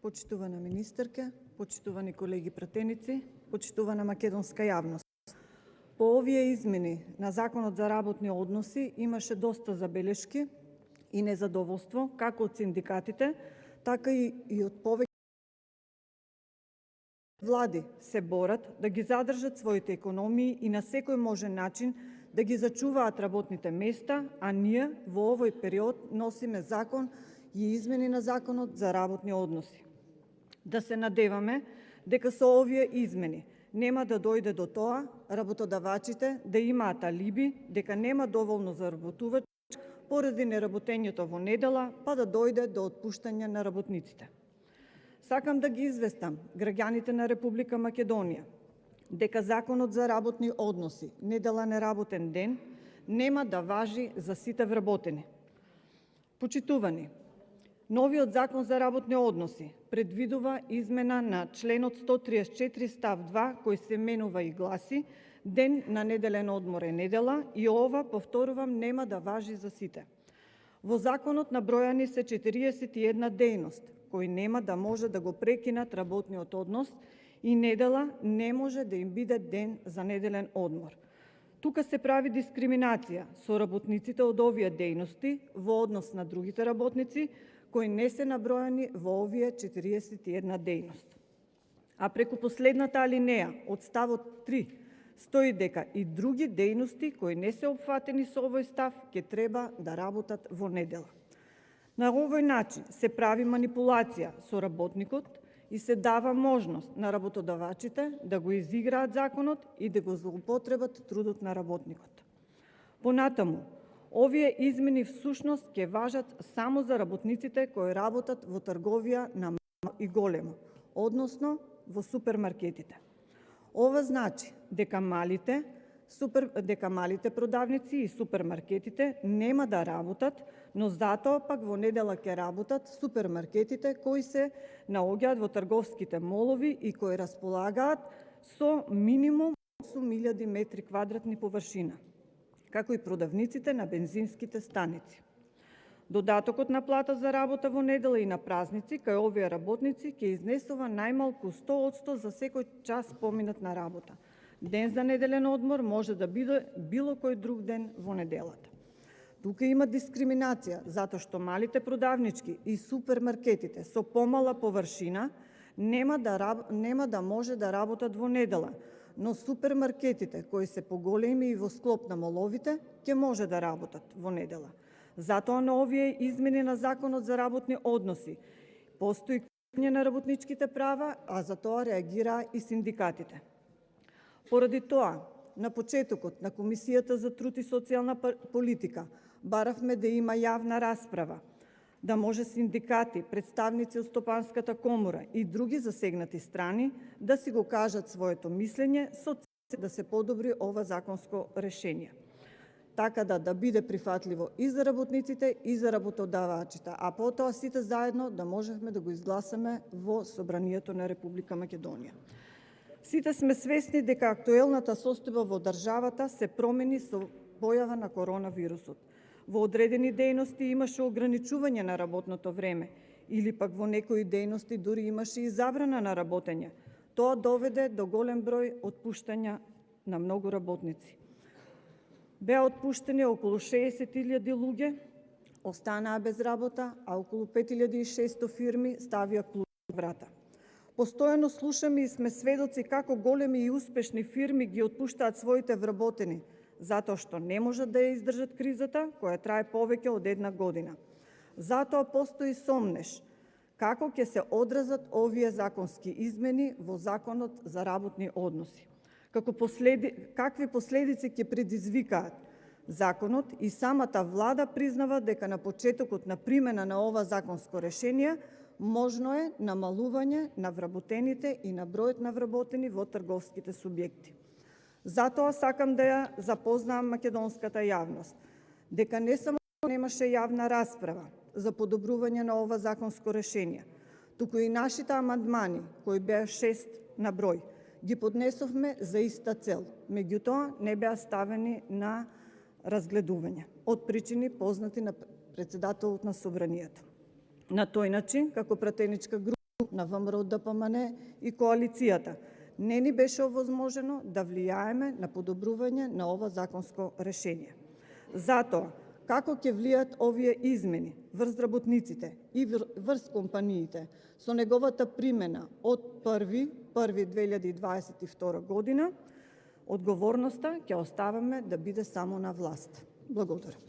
Почитувана министерке, почитувани колеги пратеници, почитувана македонска јавност. По овие измени на Законот за работни односи имаше доста забелешки и незадоволство како од синдикатите, така и од повеќе влади се борат да ги задржат своите економии и на секој можен начин да ги зачуваат работните места, а ние во овој период носиме закон и измени на Законот за работни односи. Да се надеваме дека со овие измени нема да дојде до тоа работодавачите да имаат алиби дека нема доволно заработувачи поради неработењето во недела, па да дојде до отпуштање на работниците. Сакам да ги известам граѓаните на Република Македонија дека Законот за работни односи, недела неработен ден, нема да важи за сите вработени. Почитувани, новиот Закон за работни односи предвидува измена на членот 134 став 2 кој се менува и гласи: ден на неделен одмор е недела и ова, повторувам, нема да важи за сите. Во законот набројани се 41 дејност кои нема да може да го прекинат работниот однос и недела не може да им биде ден за неделен одмор. Тука се прави дискриминација со работниците од овие дејности во однос на другите работници кои не се набројани во овие 41 дејност. А преку последната алинеја од ставот 3 стои дека и други дејности кои не се опфатени со овој став ќе треба да работат во недела. На овој начин се прави манипулација со работникот и се дава можност на работодавачите да го изиграат законот и да го злоупотребат трудот на работникот. Понатаму, овие измени всушност ќе важат само за работниците кои работат во трговија на мало и големо, односно во супермаркетите. Ова значи дека малите продавници и супермаркетите нема да работат, но затоа пак во недела ќе работат супермаркетите кои се наоѓаат во трговските молови и кои располагаат со минимум 8.000 метри квадратни површина, како и продавниците на бензинските станици. Додатокот на плата за работа во недела и на празници кај овие работници ќе изнесува најмалку 100% за секој час поминат на работа. Ден за неделен одмор може да биде било кој друг ден во неделата. Тука има дискриминација затоа што малите продавнички и супермаркетите со помала површина нема да може да работат во недела, но супермаркетите кои се поголеми и во склоп на моловите ќе може да работат во недела. Затоа на овие измени на Законот за работни односи постои кршење на работничките права, а за тоа реагираа и синдикатите. Поради тоа, на почетокот на Комисијата за труд и социјална политика баравме да има јавна расправа, да може синдикати, представници од Стопанската комора и други засегнати страни да си го кажат своето мислење со цел да се подобри ова законско решение, така да биде прифатливо и за работниците и за работодавачите, а потоа сите заедно да можеме да го изгласаме во Собранието на Република Македонија. Сите сме свесни дека актуелната состојба во државата се промени со појава на коронавирусот. Во одредени дејности имаше ограничување на работното време или пак во некои дејности дури имаше и забрана на работење. Тоа доведе до голем број отпуштања на многу работници. Беа отпуштени околу 60.000 луѓе, останаа без работа, а околу 5.600 фирми ставија клучи на врата. Постојано слушаме и сме сведоци како големи и успешни фирми ги отпуштаат своите вработени, затоа што не можат да ја издржат кризата, која трае повеќе од една година. Затоа постои сомнеш како ќе се одразат овие законски измени во Законот за работни односи. Какви последици ќе предизвикаат законот и самата влада признава дека на почетокот на примена на ова законско решение можно е намалување на вработените и на бројот на вработени во трговските субјекти. Затоа сакам да ја запознаам македонската јавност дека не само немаше јавна расправа за подобрување на ова законско решение, туку и нашите амандмани, кои беа 6 на број, ги поднесовме за иста цел, меѓутоа не беа ставени на разгледување од причини познати на председателот на Собранието. На тој начин, како пратеничка група на ВМРО ДПМН и коалицијата, не ни беше овозможено да влијаеме на подобрување на ова законско решение. Затоа, како ќе влијат овие измени врз работниците и врз компаниите со неговата примена од 1.1.2022 година, одговорноста ќе оставаме да биде само на власт. Благодарам.